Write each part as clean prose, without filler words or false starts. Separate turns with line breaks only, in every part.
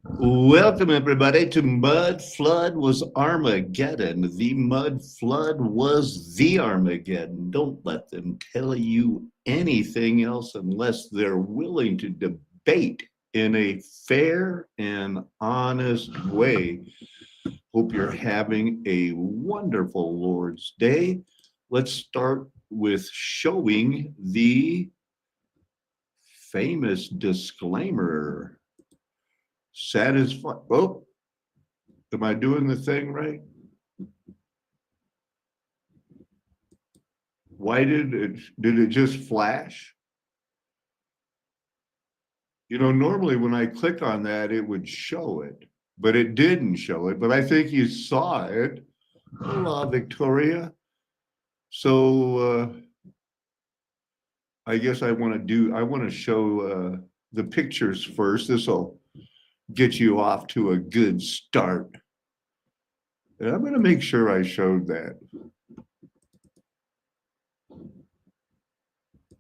Welcome, everybody, to Mud Flood Was Armageddon. The Mud Flood was the Armageddon. Don't let them tell you anything else unless they're willing to debate in a fair and honest way. Hope you're having a wonderful Lord's Day. Let's start with showing the famous disclaimer. Satisfied. Oh, am I doing the thing right? Why did it just flash? Normally when I click on that, it would show it, but it didn't show it. But I think you saw it. Hola, Victoria. So I guess I want to show the pictures first. This will get you off to a good start. And I'm going to make sure I showed that.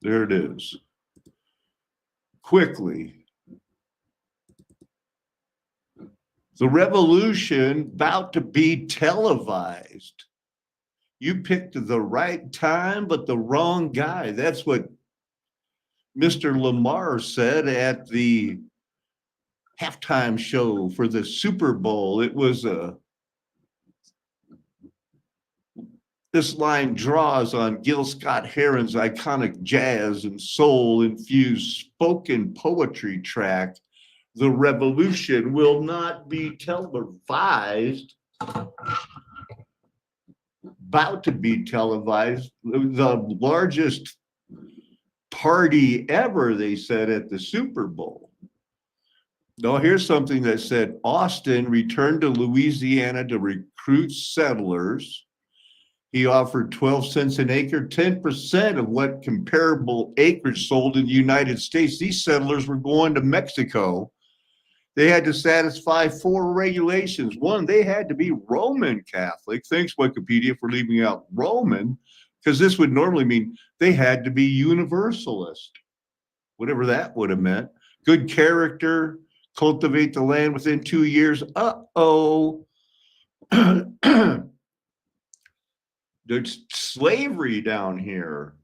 There it is. Quickly. The revolution about to be televised. You picked the right time, but the wrong guy. That's what Mr. Lamar said at the halftime show for the Super Bowl. It was this line draws on Gil Scott-Heron's iconic jazz and soul-infused spoken poetry track. The revolution will not be televised. About to be televised. The largest party ever, they said, at the Super Bowl. Now, here's something that said Austin returned to Louisiana to recruit settlers. He offered 12 cents an acre, 10% of what comparable acreage sold in the United States. These settlers were going to Mexico. They had to satisfy 4 regulations. One, they had to be Roman Catholic. Thanks, Wikipedia, for leaving out Roman, because this would normally mean they had to be Universalist, whatever that would have meant. Good character, cultivate the land within 2 years. There's slavery down here.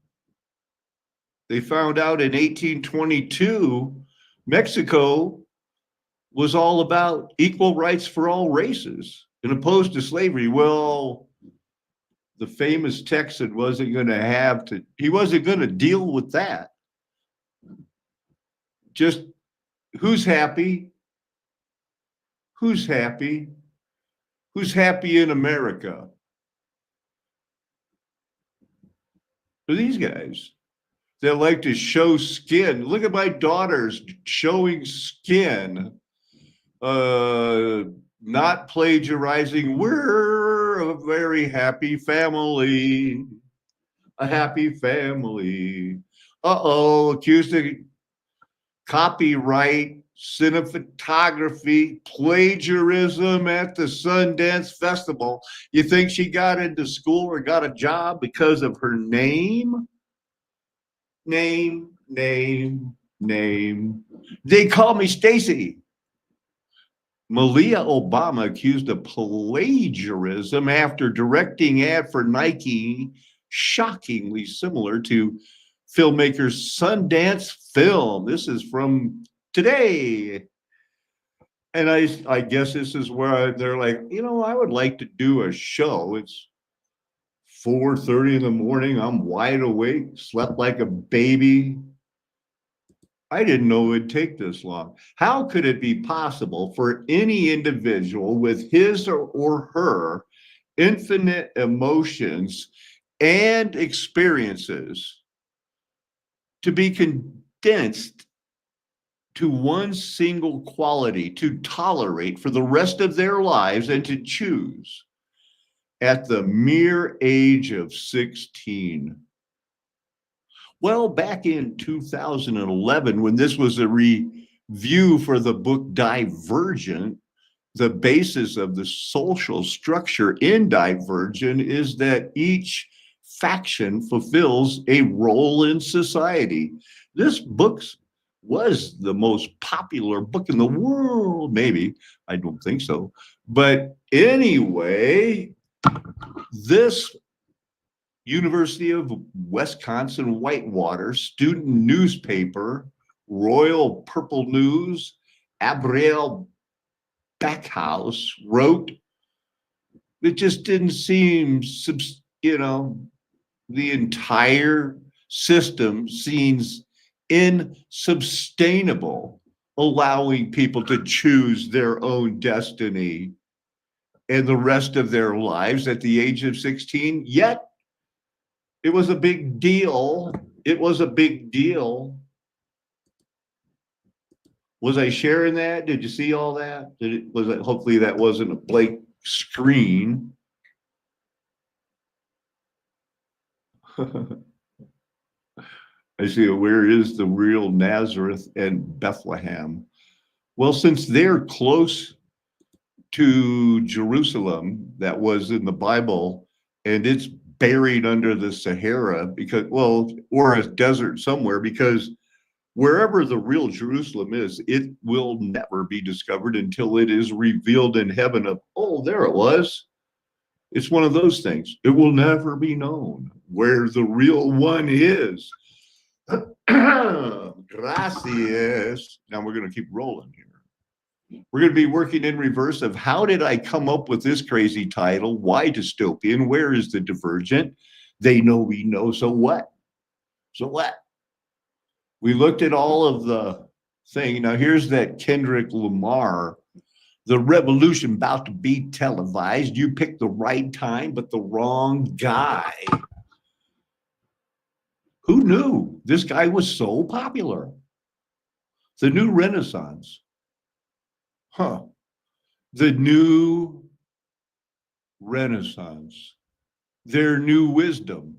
They found out in 1822, Mexico was all about equal rights for all races and opposed to slavery. Well, the famous Texan wasn't going to deal with that. Just who's happy? Who's happy? Who's happy in America? For these guys that like to show skin. Look at my daughters showing skin. Not plagiarizing. We're a very happy family. A happy family. Accused of copyright, cinematography, plagiarism at the Sundance Festival. You think she got into school or got a job because of her name? Name. They call me Stacy. Malia Obama accused of plagiarism after directing ad for Nike, shockingly similar to filmmaker's Sundance film. This is from today. And I guess this is where they're like, I would like to do a show. It's 4:30 in the morning. I'm wide awake, slept like a baby. I didn't know it would take this long. How could it be possible for any individual with his or her infinite emotions and experiences to be condensed to one single quality to tolerate for the rest of their lives and to choose at the mere age of 16? Well, back in 2011, when this was a review for the book Divergent, the basis of the social structure in Divergent is that each faction fulfills a role in society. This book's was the most popular book in the world. Maybe. I don't think so. But anyway, this University of Wisconsin Whitewater student newspaper, Royal Purple News, Abriel Backhouse wrote, it just didn't seem, the entire system seems insustainable, allowing people to choose their own destiny and the rest of their lives at the age of 16. Yet it was a big deal. It was a big deal. Was I sharing that? Did you see all that? Hopefully that wasn't a blank screen. I see, where is the real Nazareth and Bethlehem? Well, since they're close to Jerusalem, that was in the Bible, and it's buried under the Sahara because, well, or a desert somewhere, because wherever the real Jerusalem is, it will never be discovered until it is revealed in heaven of, oh, there it was. It's one of those things. It will never be known where the real one is. Gracias. Now we're going to keep rolling here. We're going to be working in reverse of how did I come up with this crazy title? Why dystopian? Where is the divergent? They know we know. So what? So what? We looked at all of the thing. Now here's that Kendrick Lamar. The revolution about to be televised. You picked the right time, but the wrong guy. Who knew this guy was so popular? The new Renaissance. Huh. The new Renaissance. Their new wisdom.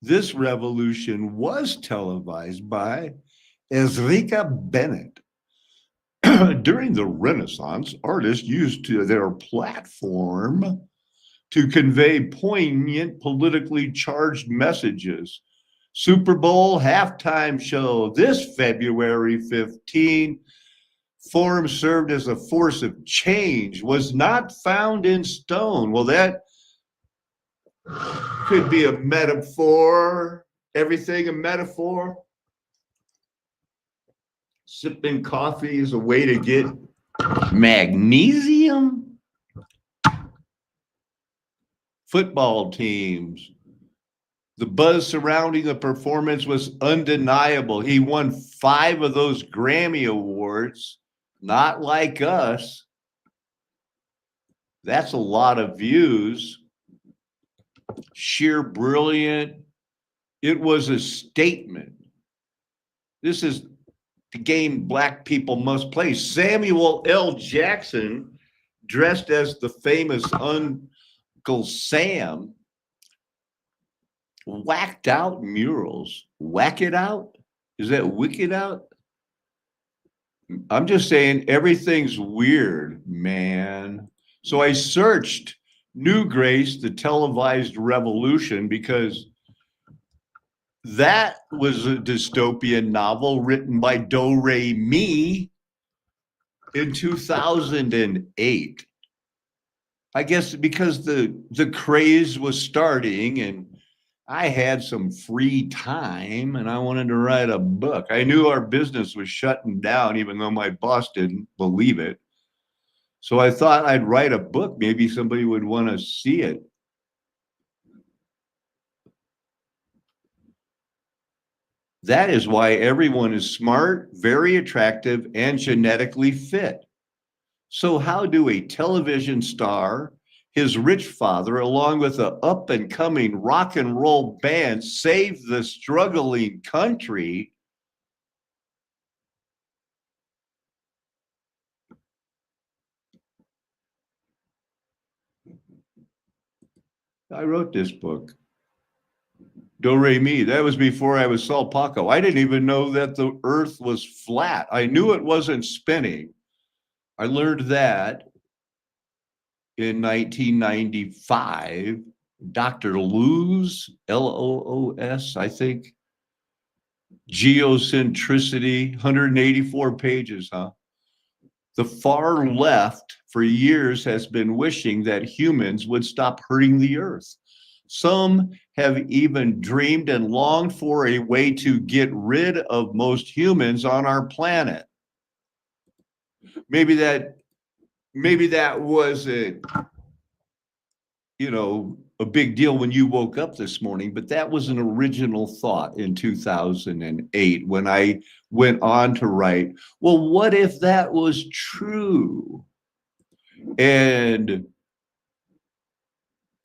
This revolution was televised by Ezrika Bennett. During the Renaissance, artists used their platform to convey poignant, politically charged messages. Super Bowl halftime show this February 15. Form served as a force of change, was not found in stone. Well, that could be a metaphor. Everything a metaphor. Sipping coffee is a way to get magnesium. Football teams. The buzz surrounding the performance was undeniable. He won 5 of those Grammy Awards. Not like us. That's a lot of views. Sheer brilliant. It was a statement. This is the game black people must play. Samuel L. Jackson, dressed as the famous Uncle Sam, whacked out murals. Whack it out? Is that wicked out? I'm just saying everything's weird, man. So I searched New Grace, the televised revolution, because that was a dystopian novel written by Do Re Mi in 2008. I guess because the craze was starting and I had some free time and I wanted to write a book. I knew our business was shutting down, even though my boss didn't believe it. So I thought I'd write a book. Maybe somebody would want to see it. That is why everyone is smart, very attractive, and genetically fit. So how do a television star, his rich father, along with an up-and-coming rock and roll band, save the struggling country? I wrote this book. Do Re Mi. That was before I was Saul Paco. I didn't even know that the earth was flat. I knew it wasn't spinning. I learned that in 1995. Dr. Loos, Loos, I think. Geocentricity, 184 pages, huh? The far left for years has been wishing that humans would stop hurting the earth. Some have even dreamed and longed for a way to get rid of most humans on our planet. Maybe that was a big deal when you woke up this morning, but that was an original thought in 2008 when I went on to write, well, what if that was true? And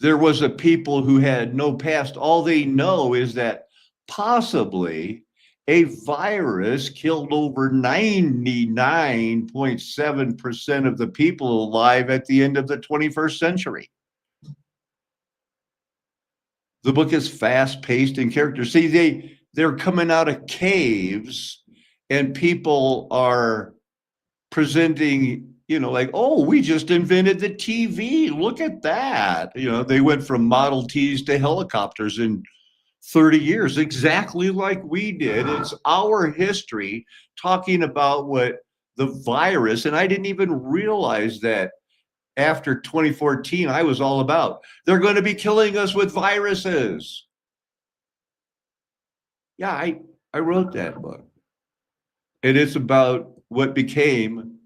there was a people who had no past. All they know is that possibly a virus killed over 99.7% of the people alive at the end of the 21st century. The book is fast-paced in character. See, they're coming out of caves and people are presenting, like, oh, we just invented the TV. Look at that. They went from Model Ts to helicopters in 30 years, exactly like we did. It's our history talking about what the virus, and I didn't even realize that after 2014, I was all about, they're going to be killing us with viruses. Yeah, I wrote that book. And it's about what became,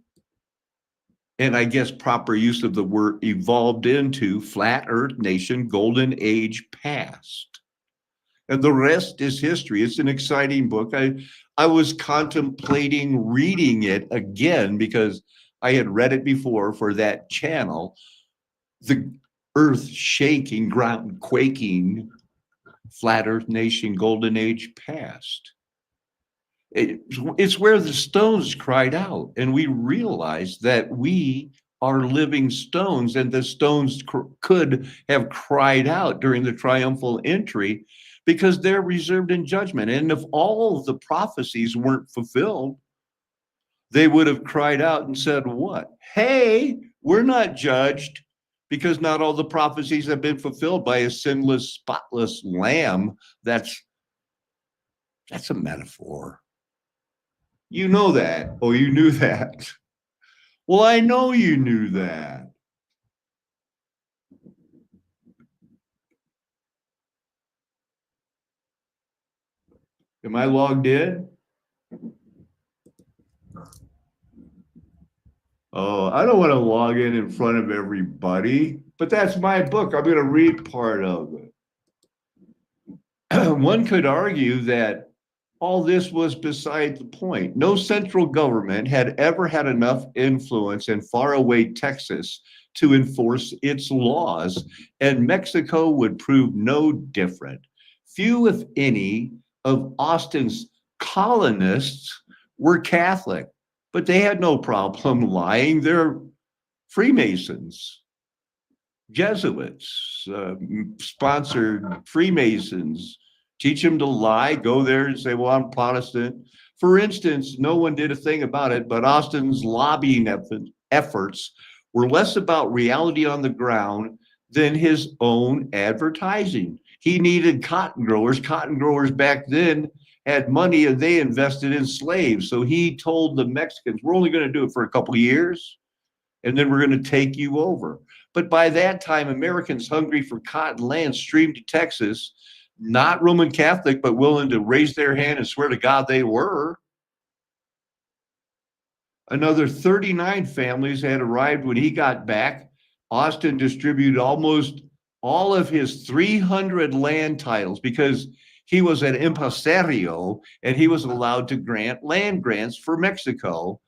and I guess proper use of the word, evolved into Flat Earth Nation Golden Age Past. And the rest is history. It's an exciting book. I was contemplating reading it again because I had read it before for that channel. The earth shaking, ground quaking, Flat Earth Nation Golden Age Past. It's where the stones cried out, and we realized that we are living stones, and the stones could have cried out during the triumphal entry because they're reserved in judgment. And if all of the prophecies weren't fulfilled, they would have cried out and said, what? Hey, we're not judged because not all the prophecies have been fulfilled by a sinless, spotless lamb. That's a metaphor. You know that. Oh, you knew that. Well, I know you knew that. Am I logged in? Oh, I don't want to log in front of everybody, but that's my book. I'm going to read part of it. One could argue that all this was beside the point. No central government had ever had enough influence in faraway Texas to enforce its laws, and Mexico would prove no different. Few, if any, of Austin's colonists were Catholic, but they had no problem lying. They're Freemasons, Jesuits, sponsored Freemasons. Teach them to lie, go there and say, well, I'm Protestant. For instance, no one did a thing about it, but Austin's lobbying efforts were less about reality on the ground than his own advertising. He needed cotton growers. Cotton growers back then had money and they invested in slaves. So he told the Mexicans, we're only going to do it for a couple of years and then we're going to take you over. But by that time, Americans hungry for cotton land streamed to Texas, not Roman Catholic, but willing to raise their hand and swear to God they were. Another 39 families had arrived when he got back. Austin distributed almost all of his 300 land titles because he was an impresario and he was allowed to grant land grants for Mexico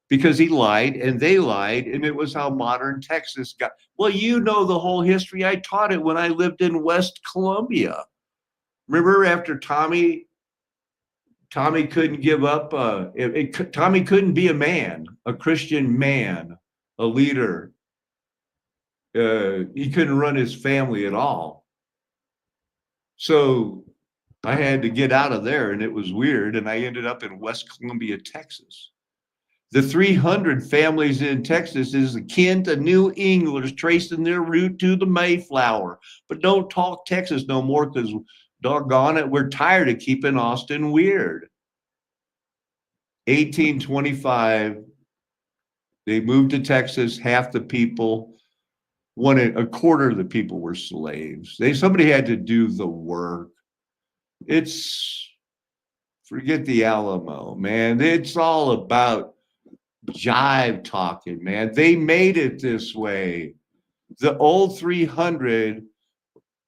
because he lied and they lied, and it was how modern Texas got. Well, you know the whole history. I taught it when I lived in West Columbia. Remember after Tommy couldn't give up, Tommy couldn't be a man, a Christian man, a leader. He couldn't run his family at all. So I had to get out of there, and it was weird, and I ended up in West Columbia, Texas. The 300 families in Texas is akin to New Englanders tracing their route to the Mayflower. But don't talk Texas no more because doggone it, we're tired of keeping Austin weird. 1825, they moved to Texas. Half the people, a quarter of the people were slaves. Somebody had to do the work. It's forget the Alamo, man. It's all about jive talking, man. They made it this way. The old 300,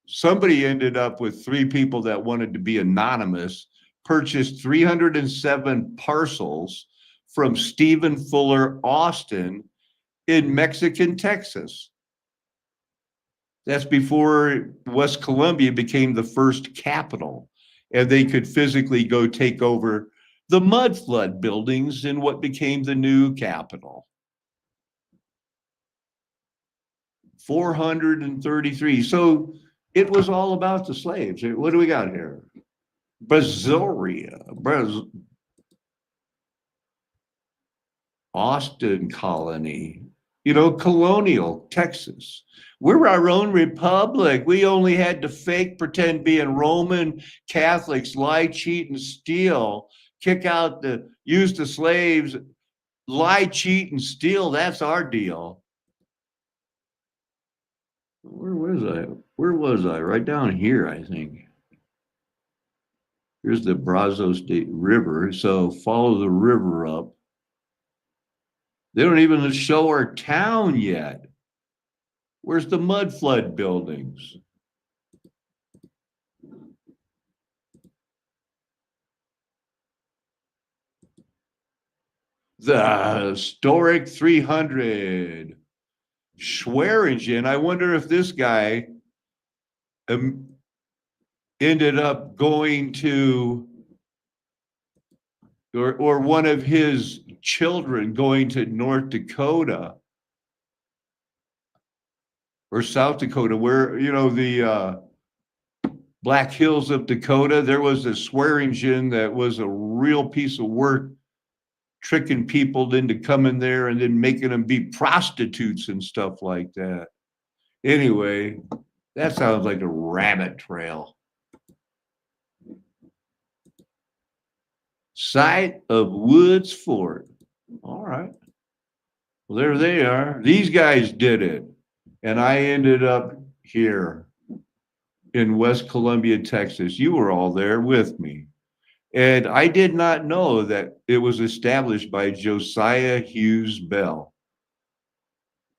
somebody ended up with 3 people that wanted to be anonymous, purchased 307 parcels from Stephen Fuller Austin in Mexican Texas. That's before West Columbia became the first capital, and they could physically go take over the mud flood buildings in what became the new capital. 433. So it was all about the slaves. What do we got here? Brazilia, Austin colony, colonial Texas. We're our own republic. We only had to fake pretend being Roman Catholics, lie, cheat, and steal, use the slaves, lie, cheat, and steal. That's our deal. Where was I? Where was I? Right down here, I think. Here's the Brazos State River. So follow the river up. They don't even show our town yet. Where's the mud flood buildings? The historic 300. Schweringen. I wonder if this guy ended up going to, or one of his children going to North Dakota or South Dakota, where, the Black Hills of Dakota, there was a Schweringen that was a real piece of work, tricking people into coming there and then making them be prostitutes and stuff like that. Anyway, that sounds like a rabbit trail. Site of Woods Fort. All right. Well, there they are. These guys did it. And I ended up here in West Columbia, Texas. You were all there with me. And I did not know that it was established by Josiah Hughes Bell.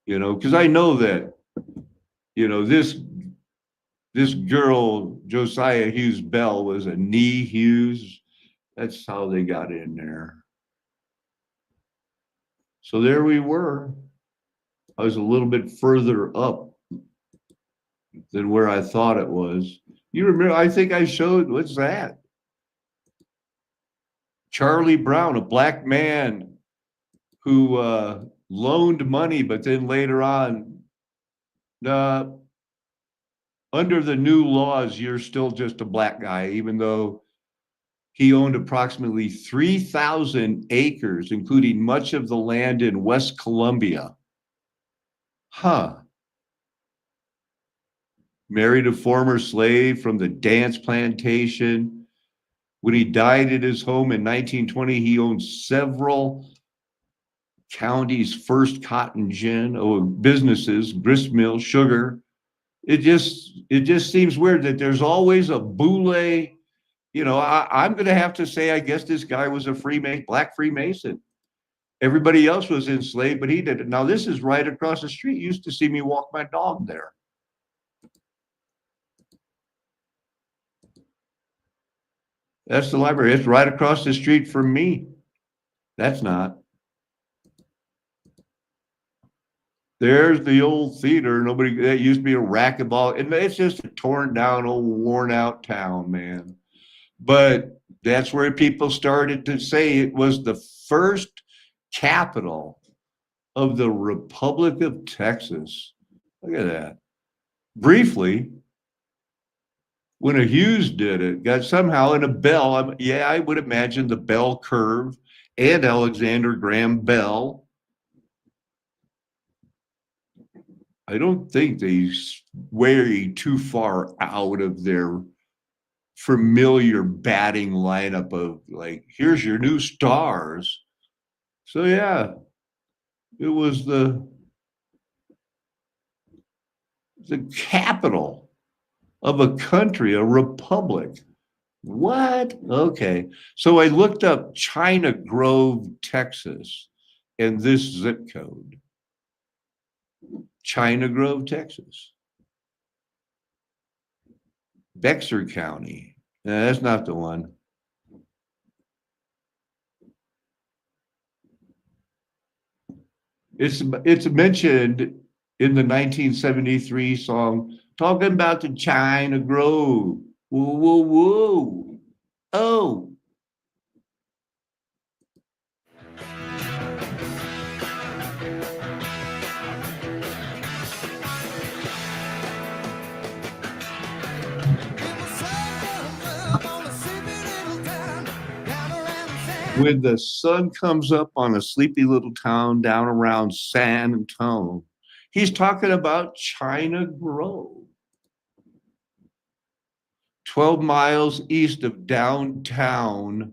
Because I know that, this girl, Josiah Hughes Bell, was a Nee Hughes. That's how they got in there. So there we were. I was a little bit further up than where I thought it was. You remember, I think I showed, what's that? Charlie Brown, a black man who loaned money, but then later on, under the new laws, you're still just a black guy, even though he owned approximately 3,000 acres, including much of the land in West Columbia. Married a former slave from the Dance Plantation. When he died at his home in 1920, he owned several counties' first cotton gin, businesses, grist mill, sugar. It just seems weird that there's always a boule. I'm going to have to say, I guess this guy was a black Freemason. Everybody else was enslaved, but he did it. Now, this is right across the street. You used to see me walk my dog there. That's the library. It's right across the street from me. That's not. There's the old theater. That used to be a racquetball. And it's just a torn down, old worn out town, man. But that's where people started to say it was the first capital of the Republic of Texas. Look at that. Briefly, when a Hughes did it, got somehow in a Bell. I would imagine the Bell curve and Alexander Graham Bell. I don't think they way too far out of their familiar batting lineup of like, here's your new stars. So yeah, it was the capital of a country, a republic. What? Okay. So I looked up China Grove, Texas, and this zip code. China Grove, Texas. Bexar County. That's not the one. It's mentioned in the 1973 song talking about the China Grove. Whoa, whoa, whoa. Oh. When the sun comes up on a sleepy little town down around San Antonio, he's talking about China Grove. 12 miles east of downtown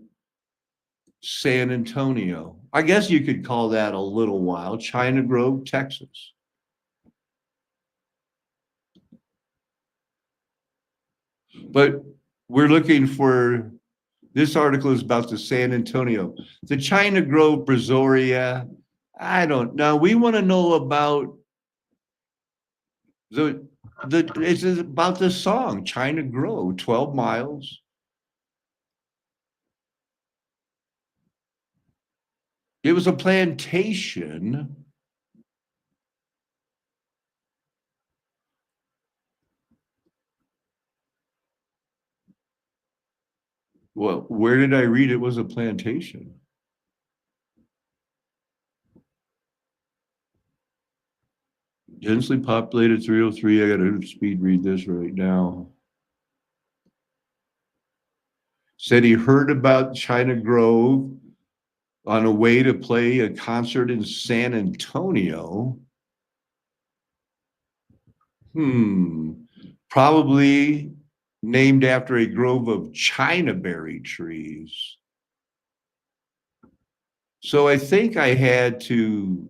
San Antonio. I guess you could call that a little while, China Grove, Texas. But we're looking for, this article is about the San Antonio. The China Grove Brazoria, I don't know. We want to know about it's about the song, China Grove, 12 miles. It was a plantation. Well, where did I read it was a plantation? Densely populated 303. I got to speed read this right now. Said he heard about China Grove on a way to play a concert in San Antonio. Probably named after a grove of Chinaberry trees. So I think I had to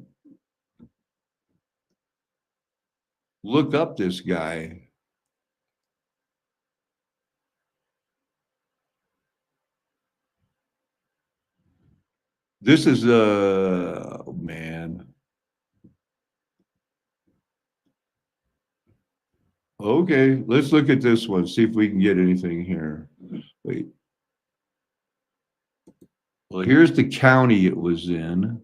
look up this guy. This is oh man. Okay, let's look at this one, see if we can get anything here. Wait. Well, here's the county it was in.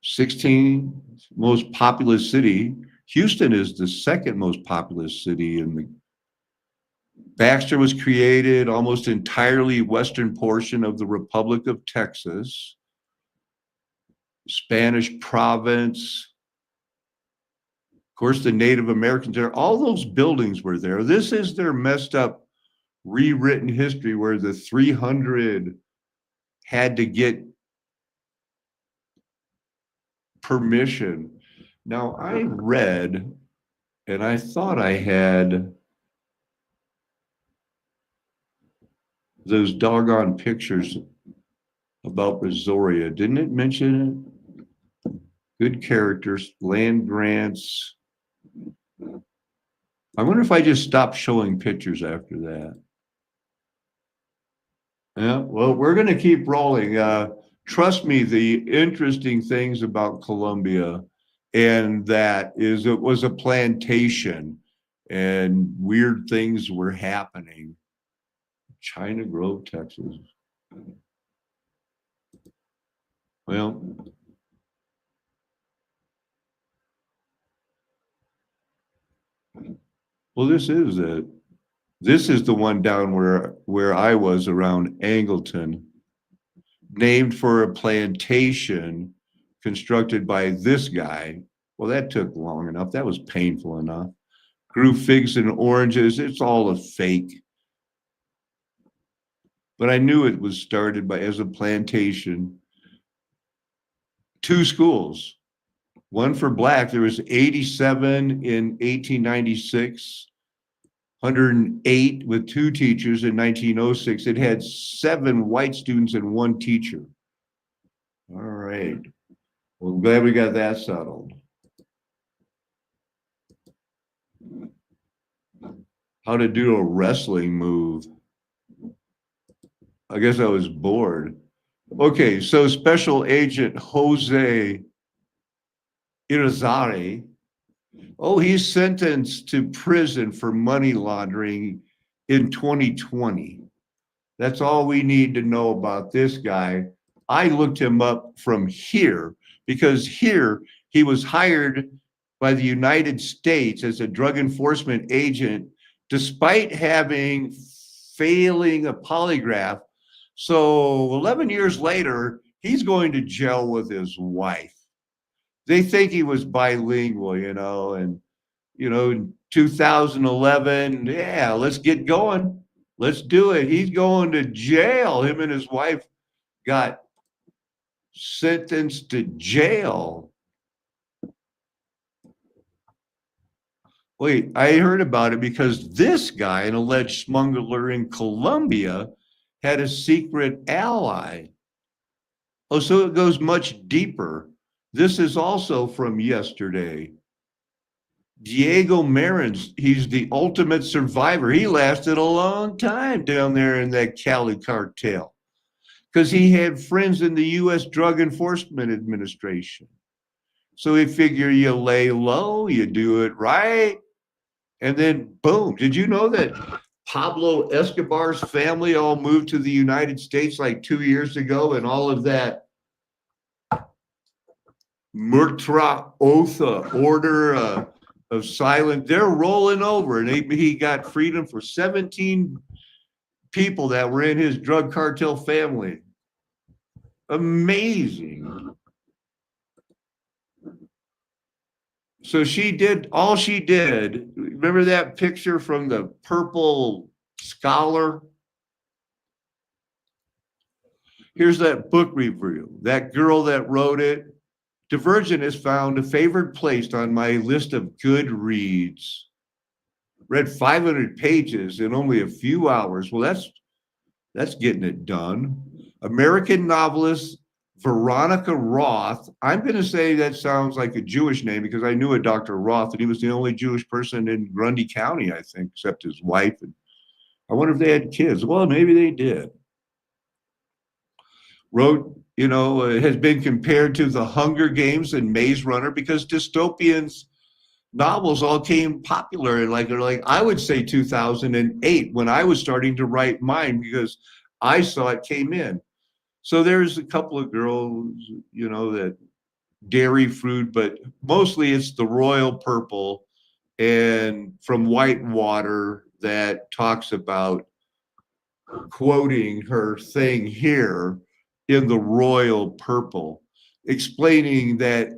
16th most populous city. Houston is the second most populous city in the Baxter was created almost entirely western portion of the Republic of Texas, Spanish province. Of course, the Native Americans there, all those buildings were there. This is their messed up rewritten history where the 300 had to get permission. Now, I read and I thought I had those doggone pictures about Brazoria. Didn't it mention it? Good characters, land grants. I wonder if I just stopped showing pictures after that. Yeah, well, we're going to keep rolling. Trust me, the interesting things about Colombia and that is it was a plantation and weird things were happening. China Grove, Texas. Well, this is it. This is the one down where I was around Angleton, named for a plantation constructed by this guy. Well, that took long enough. That was painful enough. Grew figs and oranges. It's all a fake. But I knew it was started by as a plantation. 2 schools, one for black. There was 87 in 1896. 108 with 2 teachers in 1906. It had 7 white students and 1 teacher. All right. Well, I'm glad we got that settled. How to do a wrestling move. I guess I was bored. Okay, so Special Agent Jose Irizarry, he's sentenced to prison for money laundering in 2020. That's all we need to know about this guy. I looked him up from here because here he was hired by the United States as a drug enforcement agent despite failing a polygraph. So 11 years later, he's going to jail with his wife. They think he was bilingual, and, in 2011, yeah, let's get going. Let's do it. He's going to jail. Him and his wife got sentenced to jail. Wait, I heard about it because this guy, an alleged smuggler in Colombia, had a secret ally. Oh, so it goes much deeper. This is also from yesterday. Diego Marins, he's the ultimate survivor. He lasted a long time down there in that Cali cartel because he had friends in the U.S. Drug Enforcement Administration. So he figured you lay low, you do it right, and then boom. Did you know that Pablo Escobar's family all moved to the United States like 2 years ago, and all of that Murtra Otha order of silence, they're rolling over, and he got freedom for 17 people that were in his drug cartel family. Amazing. So she did all she did. Remember that picture from the Purple Scholar? Here's that book review. That girl that wrote it. Divergent is found a favored place on my list of good reads. Read 500 pages in only a few hours. Well, that's getting it done. American novelist Veronica Roth. I'm going to say that sounds like a Jewish name because I knew a Dr. Roth, and he was the only Jewish person in Grundy County, I think, except his wife. And I wonder if they had kids. Well, maybe they did. Wrote, has been compared to the Hunger Games and Maze Runner because Dystopian's novels all came popular in like I would say 2008 when I was starting to write mine because I saw it came in. So there's a couple of girls, that dairy fruit, but mostly it's the royal purple and from Whitewater that talks about quoting her thing here in the royal purple, explaining that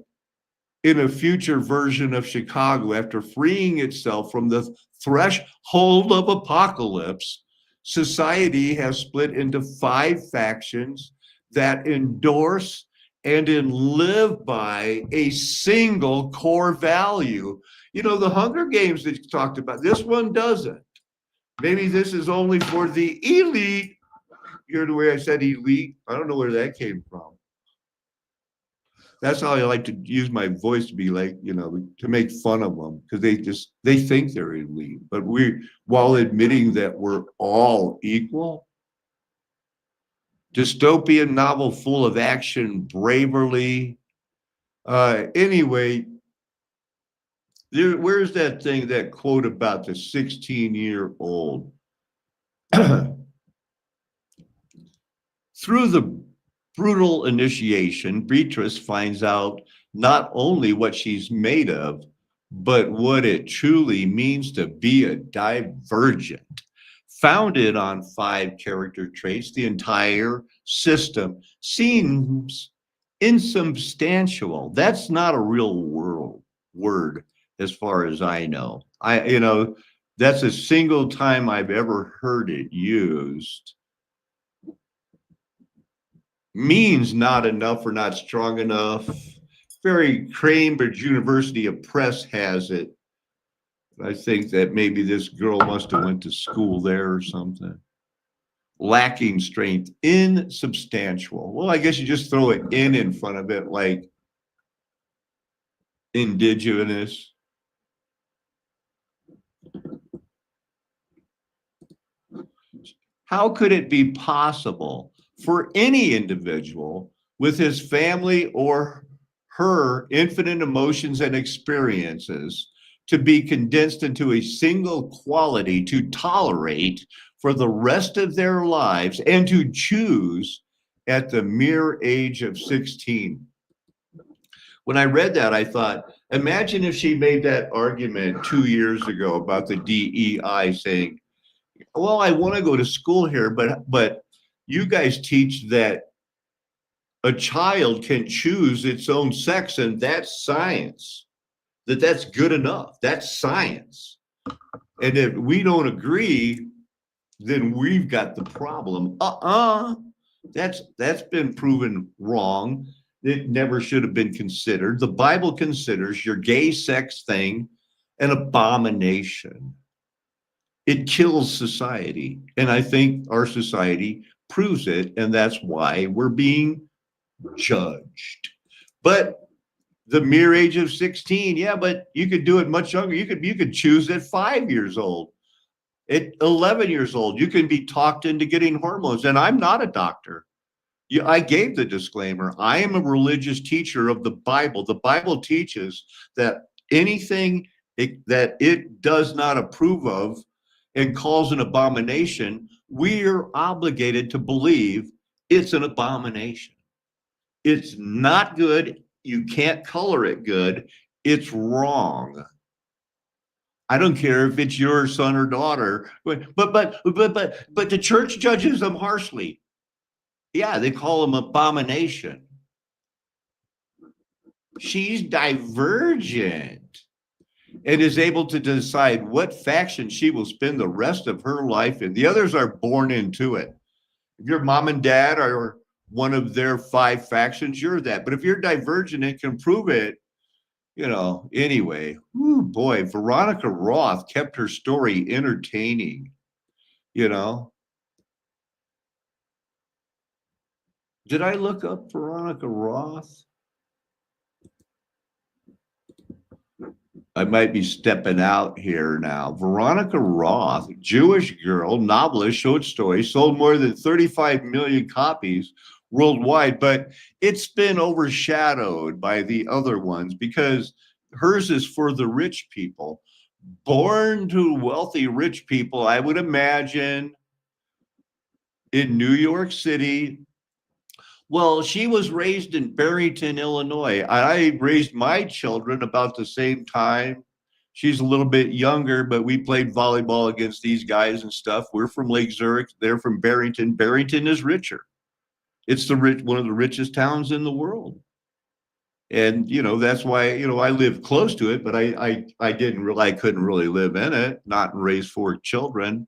in a future version of Chicago, after freeing itself from the threshold of apocalypse, society has split into 5 factions that endorse and live by a single core value. The Hunger Games that you talked about, this one doesn't. Maybe this is only for the elite. You heard the way I said elite? I don't know where that came from. That's how I like to use my voice to be like, to make fun of them because they think they're elite. But while admitting that we're all equal, dystopian novel full of action, bravery. Anyway, where's that thing, that quote about the 16-year-old? Through the brutal initiation, Beatrice finds out not only what she's made of, but what it truly means to be a divergent. Founded on 5 character traits, the entire system seems insubstantial. That's not a real word as far as I know. That's a single time I've ever heard it used. Means not enough or not strong enough. Very Cambridge University of Press has it. I think that maybe this girl must have went to school there or something. Lacking strength, insubstantial. Well, I guess you just throw it in front of it, like indigenous. How could it be possible for any individual with his family or her infinite emotions and experiences to be condensed into a single quality to tolerate for the rest of their lives and to choose at the mere age of 16? When I read that, I thought, imagine if she made that argument 2 years ago about the DEI saying, well, I want to go to school here, but you guys teach that a child can choose its own sex, and that's science. That's good enough. That's science. And if we don't agree, then we've got the problem. That's been proven wrong. It never should have been considered. The Bible considers your gay sex thing an abomination. It kills society. And I think our society proves it. And that's why we're being judged. But the mere age of 16, yeah, but you could do it much younger. You could choose at 5 years old, at 11 years old. You can be talked into getting hormones. And I'm not a doctor. Yeah, I gave the disclaimer. I am a religious teacher of the Bible. The Bible teaches that anything that it does not approve of and calls an abomination, we're obligated to believe it's an abomination. It's not good. You can't color it good. It's wrong. I don't care if it's your son or daughter, but the church judges them harshly. Yeah, they call them abomination. She's divergent and is able to decide what faction she will spend the rest of her life in. The others are born into it. If your mom and dad are one of their 5 factions, you're that. But if you're divergent and can prove it, anyway, boy, Veronica Roth kept her story entertaining, you know. Did I look up Veronica Roth? I might be stepping out here now. Veronica Roth, Jewish girl, novelist, short story, sold more than 35 million copies worldwide, but it's been overshadowed by the other ones because hers is for the rich people. Born to wealthy rich people, I would imagine, in New York City. Well, she was raised in Barrington, Illinois. I raised my children about the same time. She's a little bit younger, but we played volleyball against these guys and stuff. We're from Lake Zurich. They're from Barrington. Barrington is richer. It's one of the richest towns in the world. And that's why I live close to it, but I couldn't really live in it, not and raise 4 children.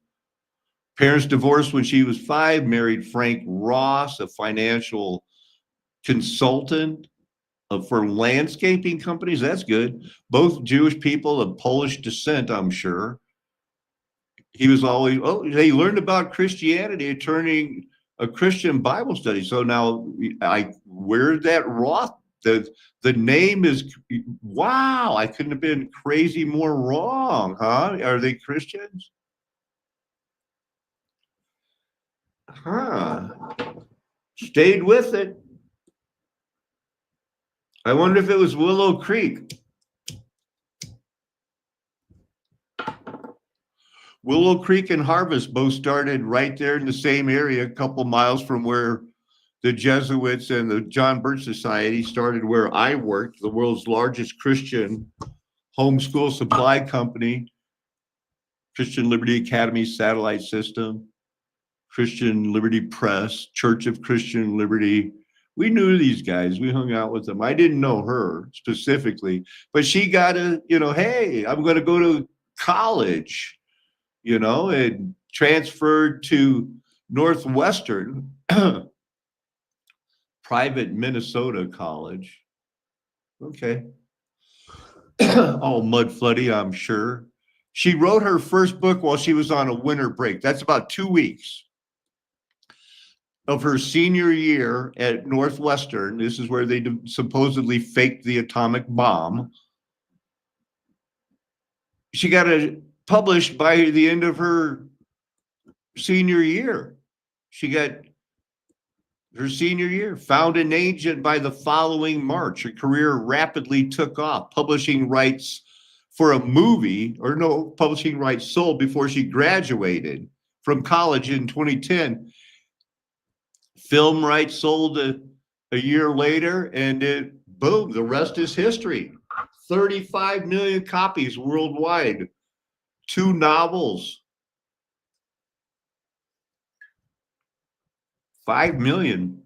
Parents divorced when she was 5, married Frank Ross, a financial consultant for landscaping companies. That's good. Both Jewish people of Polish descent, I'm sure. He was always, they learned about Christianity, turning a Christian Bible study. So now where'd that Roth, the name is, wow, I couldn't have been crazy more wrong, huh? Are they Christians? Huh. Stayed with it. I wonder if it was Willow Creek. Willow Creek and Harvest both started right there in the same area, a couple miles from where the Jesuits and the John Birch Society started, where I worked, the world's largest Christian homeschool supply company, Christian Liberty Academy satellite system, Christian Liberty Press, Church of Christian Liberty. We knew these guys. We hung out with them. I didn't know her specifically, but she got hey, I'm going to go to college, and transferred to Northwestern, private Minnesota college. Okay. All mud floody, I'm sure. She wrote her first book while she was on a winter break. That's about 2 weeks of her senior year at Northwestern. This is where they supposedly faked the atomic bomb. She got it published by the end of her senior year. She got her senior year, found an agent by the following March. Her career rapidly took off, publishing rights for a movie, or no, publishing rights sold before she graduated from college in 2010. Film rights sold a year later, and it, boom, the rest is history. 35 million copies worldwide, 2 novels, 5 million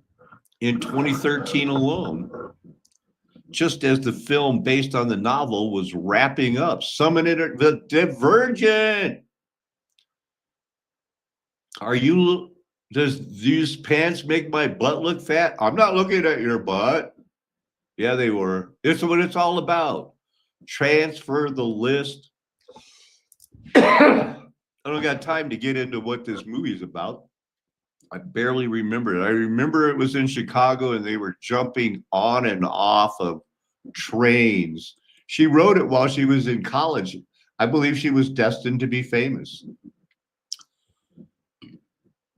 in 2013 alone, just as the film based on the novel was wrapping up. The Divergent. Does these pants make my butt look fat? I'm not looking at your butt. Yeah, they were. It's what it's all about. Transfer the list. I don't got time to get into what this movie is about. I barely remember it. I remember it was in Chicago and they were jumping on and off of trains. She wrote it while she was in college. I believe she was destined to be famous.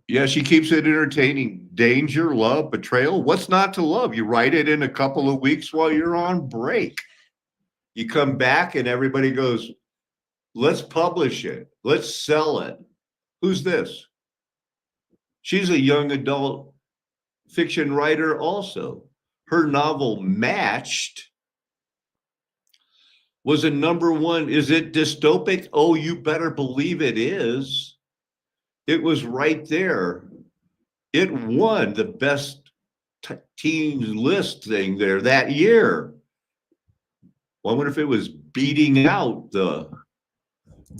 Yeah, she keeps it entertaining. Danger, love, betrayal. What's not to love? You write it in a couple of weeks while you're on break. You come back and everybody goes, let's publish it. Let's sell it. Who's this? She's a young adult fiction writer also. Her novel Matched was a #1. Is it dystopic? Oh, you better believe it is. It was right there. It won the best teen list thing there that year. Well, I wonder if it was beating out the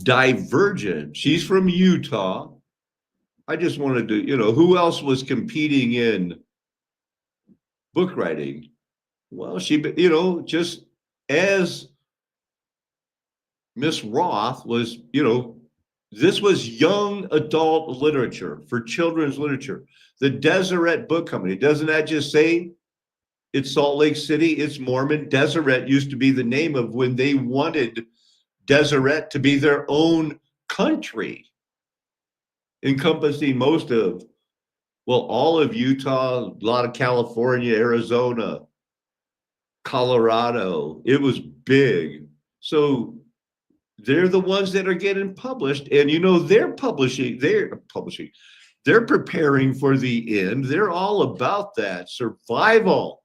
Divergent. She's from Utah. I just wanted to, who else was competing in book writing? Well, she, just as Miss Roth was, this was young adult literature for children's literature. The Deseret Book Company, doesn't that just say it's Salt Lake City? It's Mormon. Deseret used to be the name of when they wanted Deseret to be their own country, encompassing most of, all of Utah, a lot of California, Arizona, Colorado. It was big. So they're the ones that are getting published, and they're preparing for the end. They're all about that survival.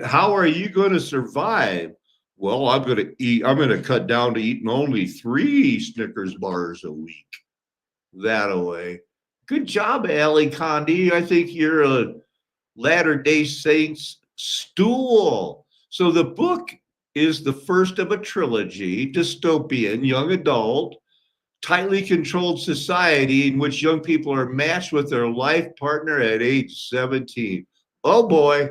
How are you going to survive? Well, I'm going to cut down to eating only 3 Snickers bars a week. That away. Good job, Ali Condi. I think you're a Latter-day Saints stool. So the book is the first of a trilogy, dystopian, young adult, tightly controlled society in which young people are matched with their life partner at age 17. Oh boy.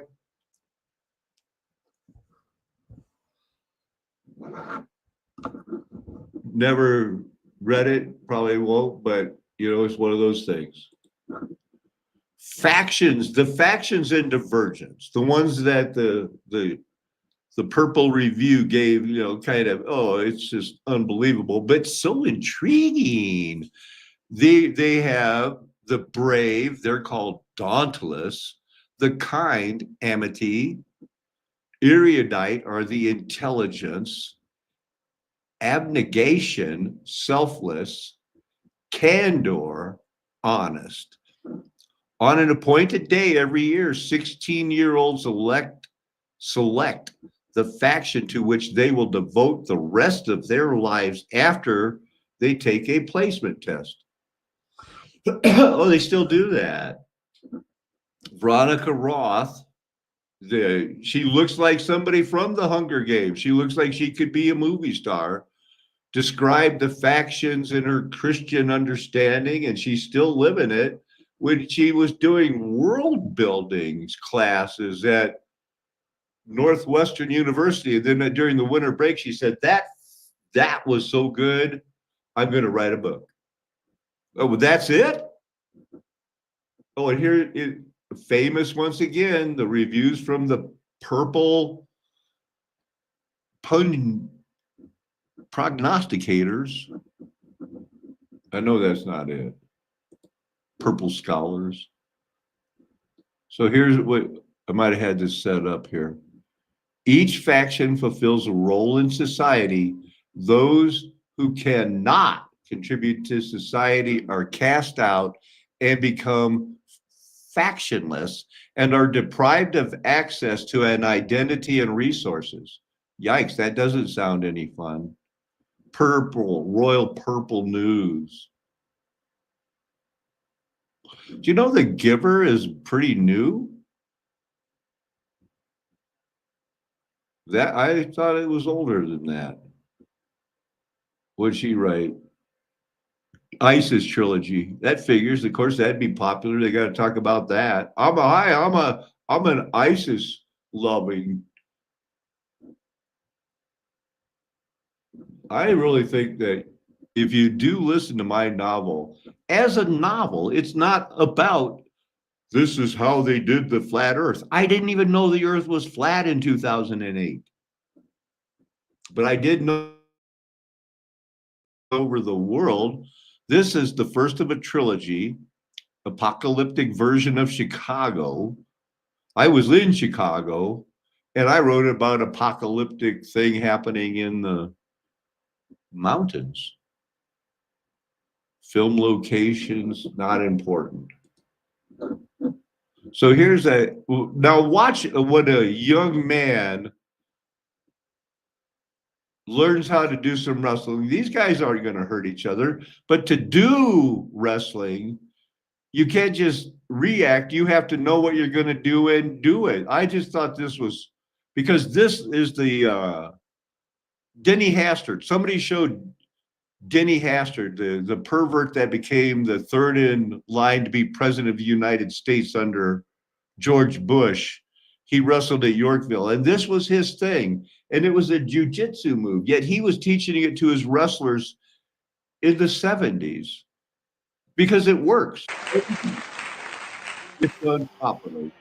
Never read it, probably won't, but it's one of those things. The factions in Divergence, the ones that the Purple Review gave, kind of, it's just unbelievable, but so intriguing. They have the brave, they're called dauntless, the kind, amity, erudite are the intelligence, abnegation, selfless, candor, honest. On an appointed day every year, 16-year-olds select the faction to which they will devote the rest of their lives after they take a placement test. Oh, they still do that. Veronica Roth, she looks like somebody from the Hunger Games. She looks like she could be a movie star. Described the factions in her Christian understanding, and she's still living it when she was doing world building classes at Northwestern University. And then during the winter break, she said that was so good. I'm going to write a book. Oh, well, that's it? Oh, and here it famous once again, the reviews from the purple pun prognosticators. I know that's not it. Purple scholars. So here's what I might have had this set up here. Each faction fulfills a role in society. Those who cannot contribute to society are cast out and become factionless and are deprived of access to an identity and resources. Yikes, that doesn't sound any fun. Purple, royal purple news. Do you know The Giver is pretty new? That I thought it was older than that. What'd she write? ISIS trilogy. That figures. Of course, that'd be popular. They got to talk about that. I'm an ISIS loving. I really think that if you do listen to my novel, as a novel, it's not about this is how they did the flat earth. I didn't even know the earth was flat in 2008. But I did know over the world. This is the first of a trilogy, apocalyptic version of Chicago. I was in Chicago and I wrote about apocalyptic thing happening in the mountains. Film locations, not important. So here's a, now watch what a young man learns how to do some wrestling. These guys aren't going to hurt each other, but to do wrestling, you can't just react. You have to know what you're going to do and do it. I just thought this was, because this is the Denny Hastert. Somebody showed Denny Hastert, the pervert that became the third in line to be president of the United States under George Bush. He wrestled at Yorkville, and this was his thing. And it was a jujitsu move, yet he was teaching it to his wrestlers in the 70s because it works. It's unpopular.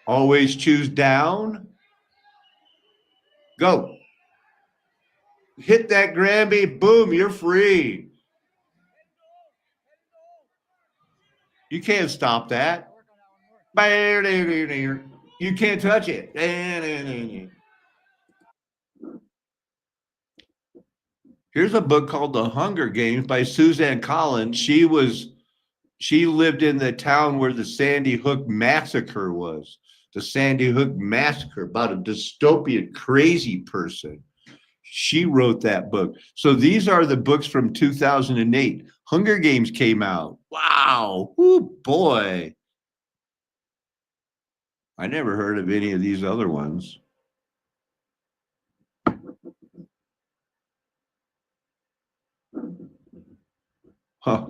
Always choose down. Go. Hit that Granby. Boom, you're free. You can't stop that. You can't touch it. Here's a book called The Hunger Games by Suzanne Collins. She lived in the town where the Sandy Hook massacre was. The Sandy Hook massacre, about a dystopian crazy person. She wrote that book. So these are the books from 2008. Hunger Games came out. Wow. Oh boy. I never heard of any of these other ones. Huh.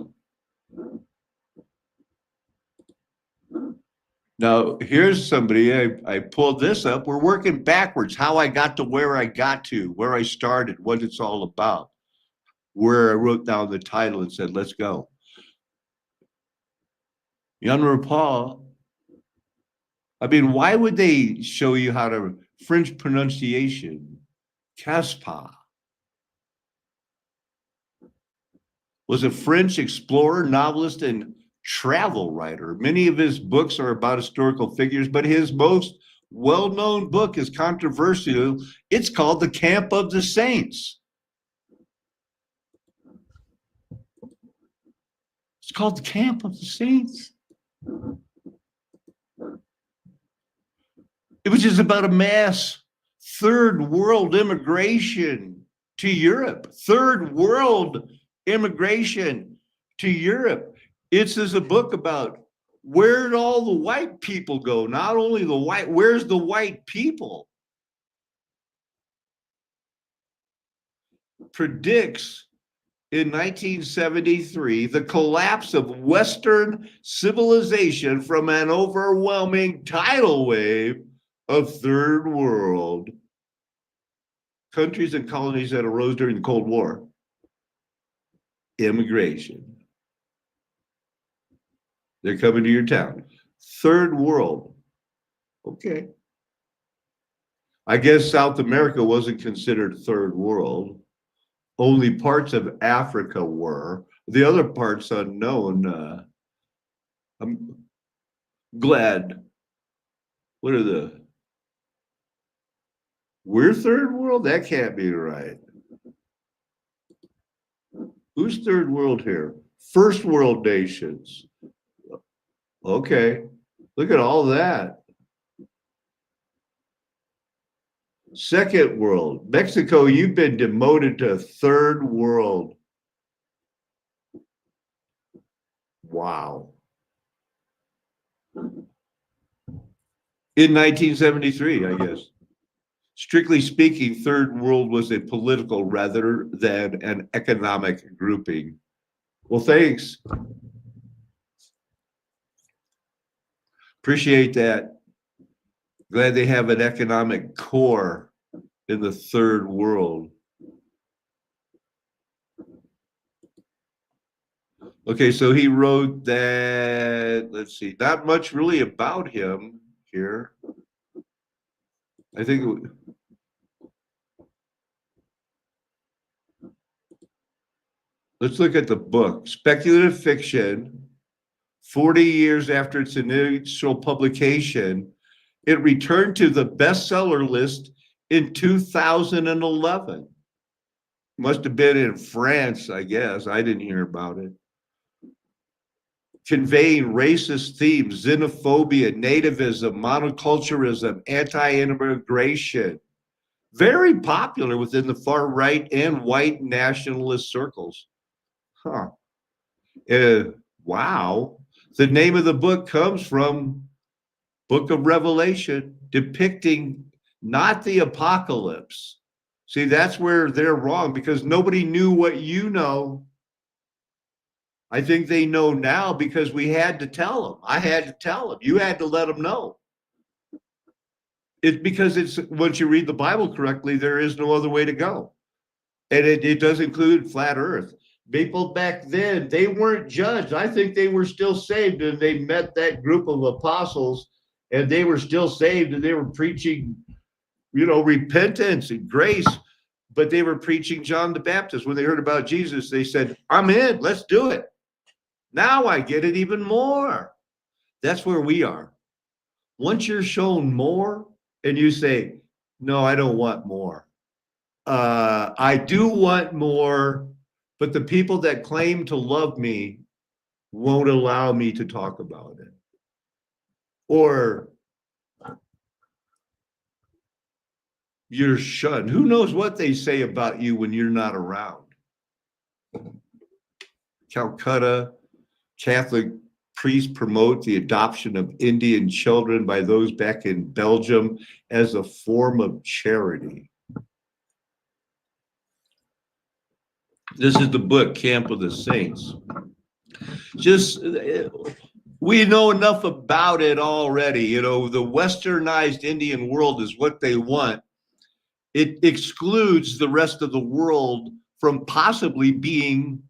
Now, here's somebody, I pulled this up. We're working backwards, how I got to where I got to, where I started, what it's all about, where I wrote down the title and said, let's go. Yun Paul. I mean, why would they show you how to French pronunciation? Caspar was a French explorer, novelist, and travel writer. Many of his books are about historical figures, but his most well-known book is controversial. It's called The Camp of the Saints. It's called The Camp of the Saints. Which is about a mass third world immigration to Europe. Third world immigration to Europe. It's as a book about where did all the white people go? Not only the white, where's the white people? Predicts in 1973, the collapse of Western civilization from an overwhelming tidal wave of third world countries and colonies that arose during the Cold War. Immigration. They're coming to your town. Third world. Okay. I guess South America wasn't considered third world. Only parts of Africa were. The other parts unknown. I'm glad. What are the... We're third world? That can't be right. Who's third world here? First world nations. Okay. Look at all that. Second world. Mexico, you've been demoted to third world. Wow. In 1973, I guess. Strictly speaking, third world was a political rather than an economic grouping. Well, thanks. Appreciate that. Glad they have an economic core in the third world. Okay, so he wrote that, let's see, not much really about him here. I think let's look at the book. Speculative fiction, 40 years after its initial publication, it returned to the bestseller list in 2011. Must have been in France, I guess. I didn't hear about it. Conveying racist themes, xenophobia, nativism, monoculturism, anti-immigration. Very popular within the far right and white nationalist circles. Huh. Wow. The name of the book comes from Book of Revelation, depicting not the apocalypse. See, that's where they're wrong, because nobody knew what you know. I think they know now because we had to tell them. I had to tell them. You had to let them know. It's because it's, once you read the Bible correctly, there is no other way to go. And it does include flat earth. People back then, they weren't judged. I think they were still saved, and they met that group of apostles, and they were still saved, and they were preaching, repentance and grace. But they were preaching John the Baptist. When they heard about Jesus, they said, I'm in, let's do it. Now I get it even more. That's where we are. Once you're shown more and you say, no, I don't want more. I do want more, but the people that claim to love me won't allow me to talk about it. Or you're shunned. Who knows what they say about you when you're not around? Calcutta Catholic priests promote the adoption of Indian children by those back in Belgium as a form of charity. This is the book, Camp of the Saints. Just, we know enough about it already. The westernized Indian world is what they want. It excludes the rest of the world from possibly being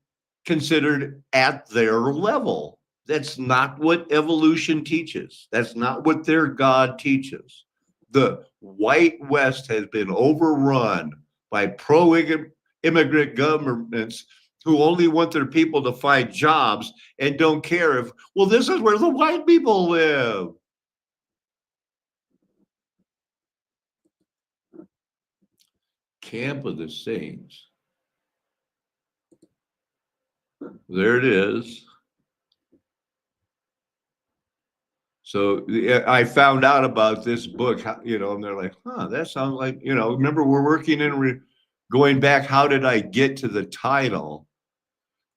considered at their level. That's not what evolution teaches. That's not what their God teaches. The white West has been overrun by pro-immigrant governments who only want their people to find jobs and don't care if, well, this is where the white people live. Camp of the Saints. There it is. So I found out about this book, and they're like, that sounds like, remember we're working in going back. How did I get to the title?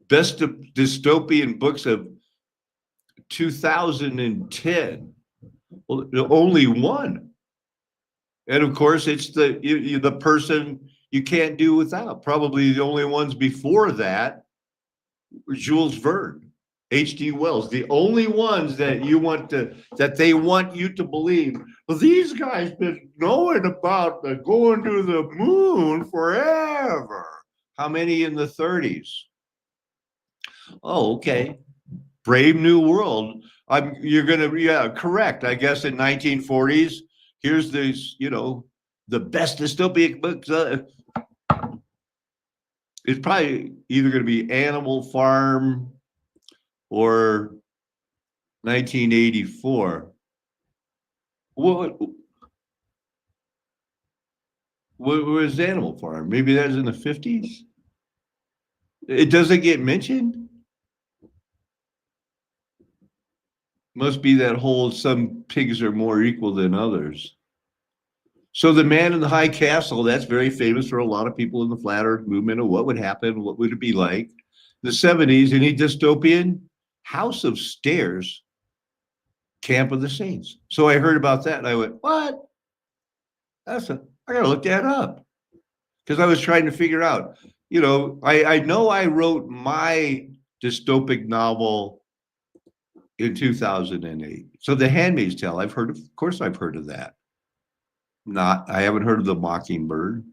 Best dystopian books of 2010. Well, only one. And of course, it's the person, you can't do without. Probably the only ones before that were Jules Verne, H.G. Wells, the only ones that they want you to believe. Well, these guys been knowing about the going to the moon forever. How many in the 30s? Oh, okay. Brave New World. You're gonna, yeah, correct. I guess in 1940s, here's this, the best dystopian books. It's probably either going to be Animal Farm or 1984. What was Animal Farm? Maybe that was in the 50s. It doesn't get mentioned. Must be that whole some pigs are more equal than others. So the Man in the High Castle, that's very famous for a lot of people in the flat earth movement of what would happen, what would it be like. The 70s, any dystopian? House of Stairs, Camp of the Saints. So I heard about that and I went, what? I gotta look that up. Because I was trying to figure out, I know I wrote my dystopic novel in 2008. So The Handmaid's Tale, of course I've heard of that. I haven't heard of The Mockingbird.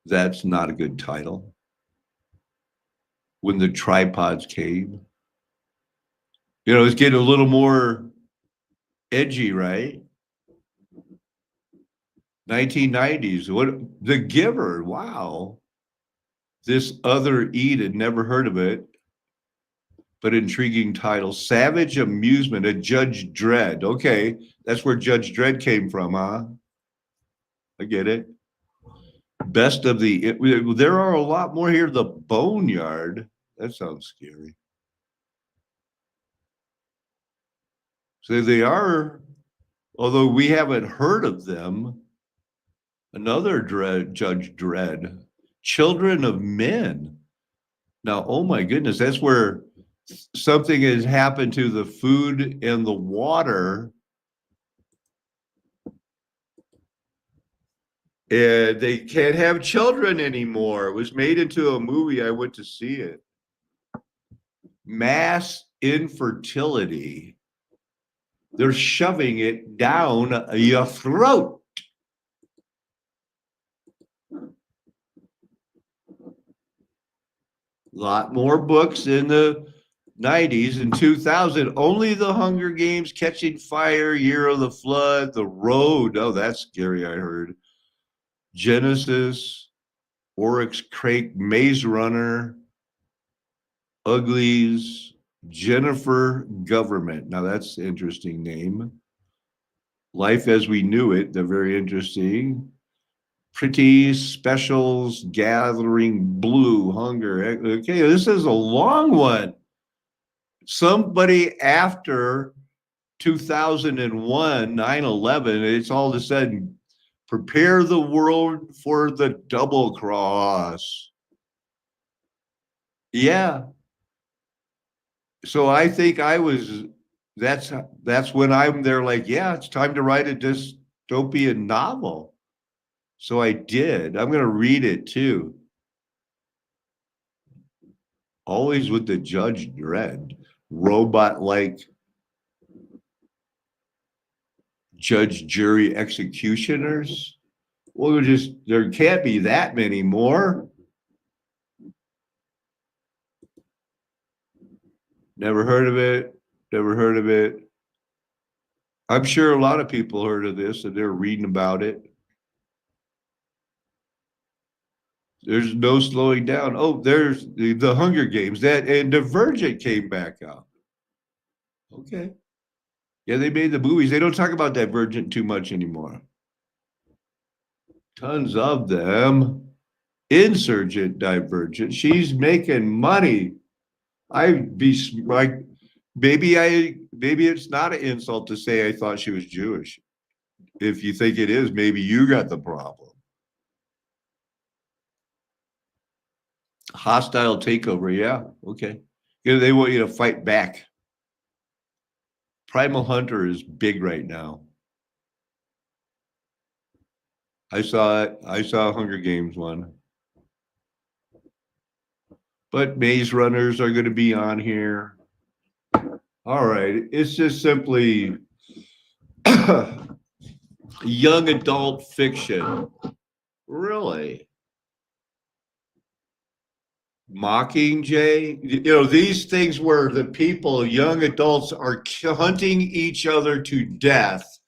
That's not a good title. When the Tripods Came. It's getting a little more edgy, right? 1990s. What? The Giver. Wow. This Other Eden, never heard of it, but intriguing title. Savage Amusement, a Judge Dredd. Okay, that's where Judge Dredd came from, huh? I get it. Best of the, there are a lot more here. The Boneyard. That sounds scary. So they are, although we haven't heard of them, another Judge Dredd. Children of Men. Now, oh my goodness, that's where something has happened to the food and the water. And they can't have children anymore. It was made into a movie. I went to see it. Mass infertility. They're shoving it down your throat. A lot more books in the 90s and 2000. Only the Hunger Games, Catching Fire, Year of the Flood, The Road. Oh, that's scary, I heard. Genesis, Oryx Crake, Maze Runner, Uglies, Jennifer Government. Now that's an interesting name. Life as We Knew It, they're very interesting. Pretty Specials, Gathering Blue, Hunger. Okay, this is a long one. Somebody after 2001, 9/11, it's all of a sudden, prepare the world for the double cross. Yeah. So I think that's when I'm there like, yeah, it's time to write a dystopian novel. So I did. I'm going to read it too. Always with the Judge Dredd, robot-like judge, jury, executioners. Well, there can't be that many more. Never heard of it. Never heard of it. I'm sure a lot of people heard of this and they're reading about it. There's no slowing down. Oh, there's the Hunger Games. And Divergent came back out. Okay. Yeah, they made the movies. They don't talk about Divergent too much anymore. Tons of them. Insurgent Divergent. She's making money. I'd be like, maybe it's not an insult to say I thought she was Jewish. If you think it is, maybe you got the problem. Hostile takeover, yeah, okay. They want you to fight back. Primal Hunter is big right now. I saw it. I saw Hunger Games one. But Maze Runners are going to be on here. All right. It's just simply young adult fiction. Really? Mockingjay? These things where the people, young adults, are hunting each other to death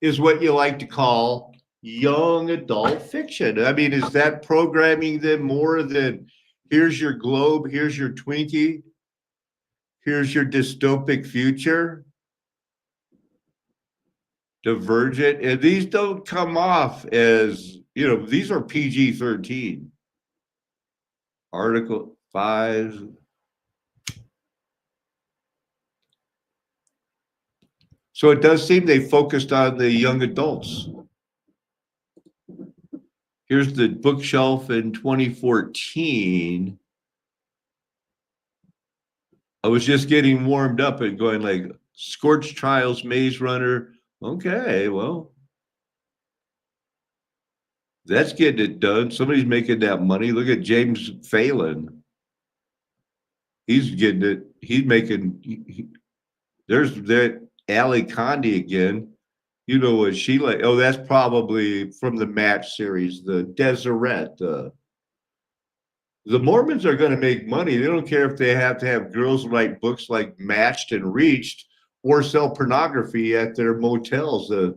is what you like to call young adult fiction. I mean, is that programming them more than here's your globe, here's your Twinkie, here's your dystopic future? Divergent, and these don't come off as, these are PG-13. Article 5. So it does seem they focused on the young adults. Here's the bookshelf in 2014. I was just getting warmed up and going like Scorched Trials, Maze Runner. Okay, well, that's getting it done. Somebody's making that money. Look at James Phelan. He's getting it. He's making. There's that Ali Condi again. You know what she like? Oh, that's probably from the Match series, the Deseret. The Mormons are going to make money. They don't care if they have to have girls write books like Matched and Reached or sell pornography at their motels, the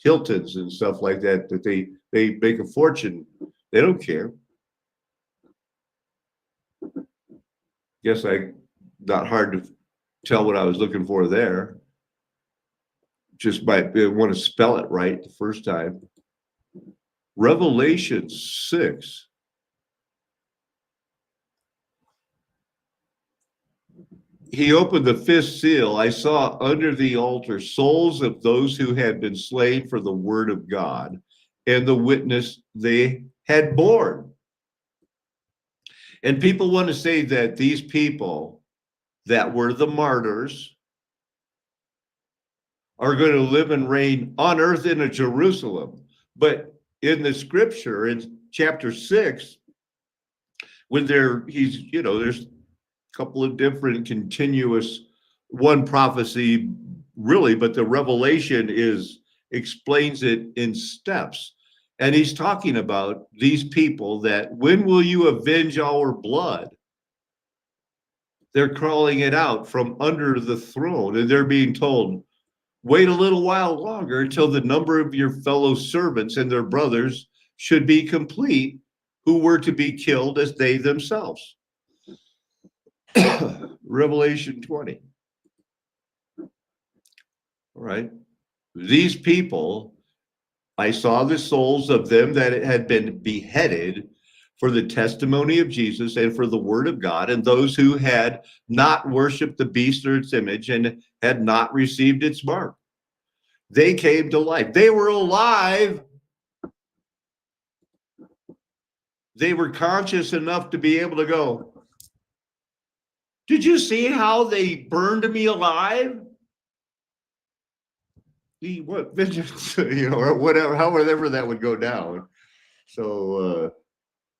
Hiltons and stuff like that. That they make a fortune. They don't care. Guess not hard to tell what I was looking for there. Just might want to spell it right the first time. Revelation 6. He opened the fifth seal. I saw under the altar souls of those who had been slain for the word of God and the witness they had borne. And people want to say that these people that were the martyrs are going to live and reign on earth in a Jerusalem. But in the scripture, in chapter 6, when there's a couple of different continuous, one prophecy really, but the revelation explains it in steps. And he's talking about these people that, when will you avenge our blood? They're crawling it out from under the throne, and they're being told, wait a little while longer until the number of your fellow servants and their brothers should be complete, who were to be killed as they themselves. Revelation 20. All right. These people, I saw the souls of them that had been beheaded for the testimony of Jesus and for the word of God, and those who had not worshiped the beast or its image and had not received its mark. They came to life. They were alive. They were conscious enough to be able to go, did you see how they burned me alive? What vengeance, or whatever, however that would go down. So,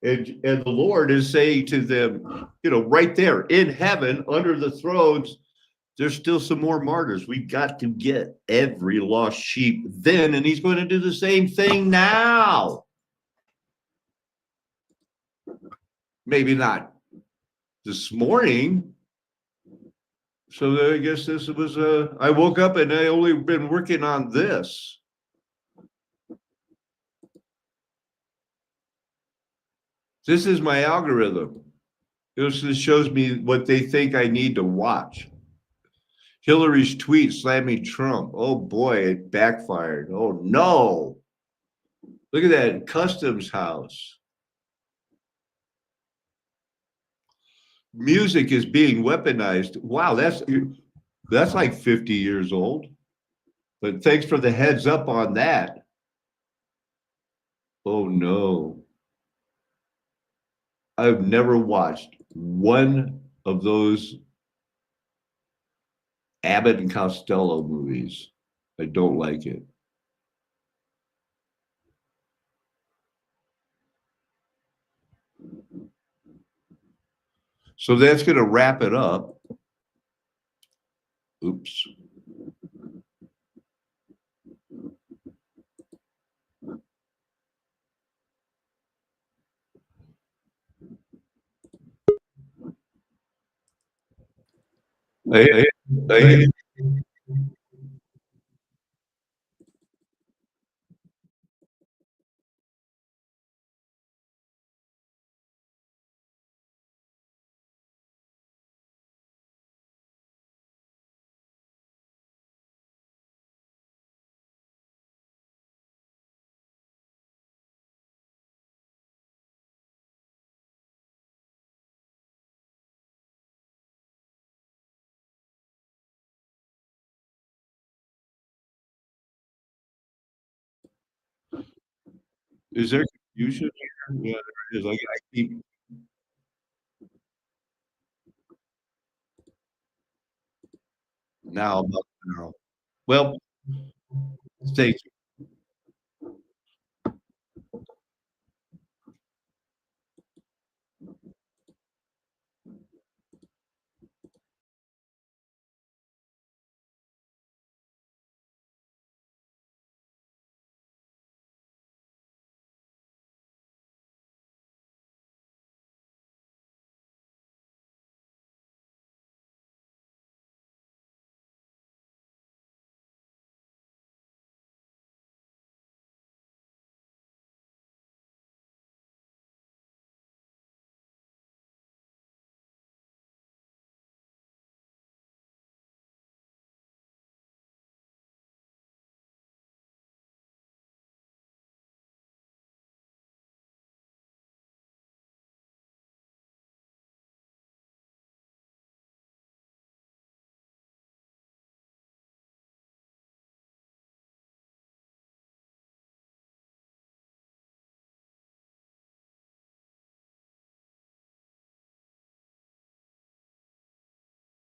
and the Lord is saying to them, right there in heaven, under the thrones, there's still some more martyrs. We've got to get every lost sheep then, and he's going to do the same thing now. Maybe not this morning. So I guess this was I woke up and I only been working on this. This is my algorithm. This shows me what they think I need to watch. Hillary's tweet slamming Trump. Oh boy, it backfired. Oh no. Look at that customs house. Music is being weaponized. Wow, that's like 50 years old. But thanks for the heads up on that. Oh no. I've never watched one of those Abbott and Costello movies. I don't like it. So that's going to wrap it up. Oops. Hey, hey, is there confusion here? Yeah, there is. I keep now about now. Well, thank you.